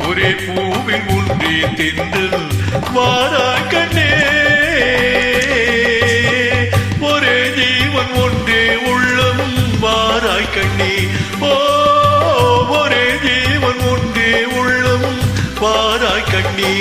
ஒரே பூவில் ஒன்றே தென்றல் வாராய் கண்ணே, ஒரே ஜீவன் ஒன்றே உள்ளம் வாராய் கண்ணே. ஓ ஒரே ஜீவன் ஒன்றே உள்ளம் வாராய் கண்ணே.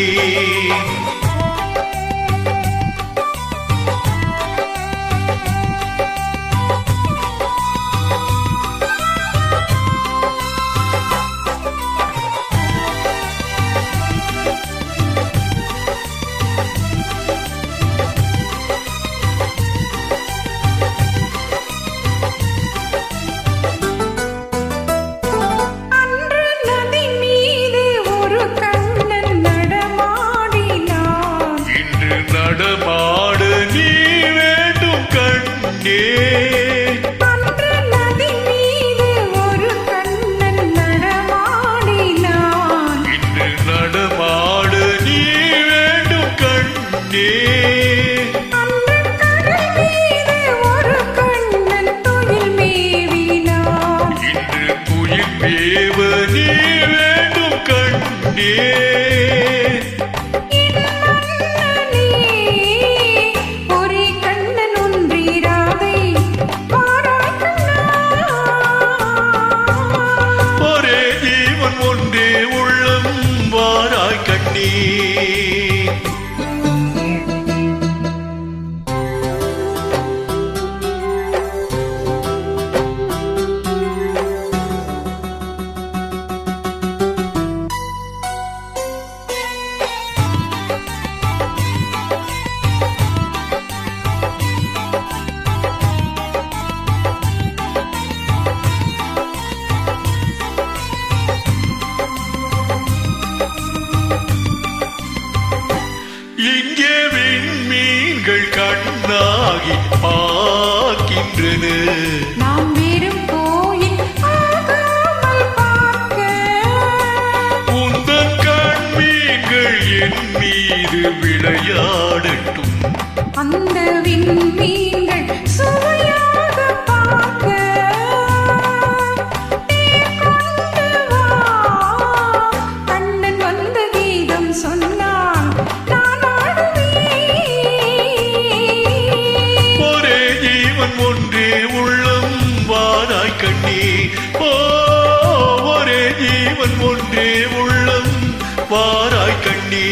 நடமாட நீ வேண்டும் கண்ணே, அன்று நதி மீது ஒரு கண்ணன் நடமாடினான். இன்று நடமாட நீ வேண்டும் கண்ணே, அன்று கடல் மீது ஒரு கண்ணன் துயில் மேவினான். இன்று துயில் மேவ நீ வேண்டும் கண்ணே. இங்கே விண்மீன்கள் கண்ணாகி பார்க்கின்றன, நாம் வெறும் கோயில் ஆகாமல் பார்க்க. உந்தன் கண்மீன்கள் என் மீது விளையாடட்டும், அந்த விண்மீன்கள் சுவையாக பார்க்க. நீர் கொண்டு வா, கண்ணன் வந்த கீதம் சொன்னான், நான் ஆடுவேன். ஒரே ஜீவன் ஒன்றே உள்ளம் வாராய் கண்ணே. ஓ ஒரே ஜீவன் ஒன்றே உள்ளம் வாராய் கண்ணே.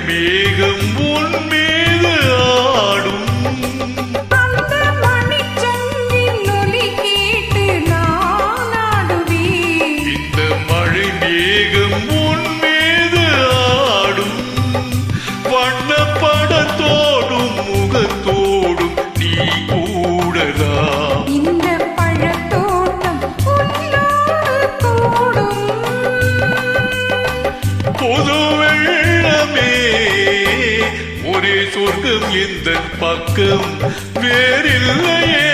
மேகம் உன் மீது ஆடும், அந்த மணிச்சங்கின் ஒலி கேட்டு நான் ஆடுவேன். இந்த மழை மேகம் உன் மீது ஆடும், வண்ணப்படத்தோடும் முகத்தோடும் நீ கூடலாம். இந்த பழத்தோட்டம் உன்னோடு கூடும். பொது வெள்ளமே ஒரே சொர்க்கம் இந்த பக்கம் வேறில்லையே.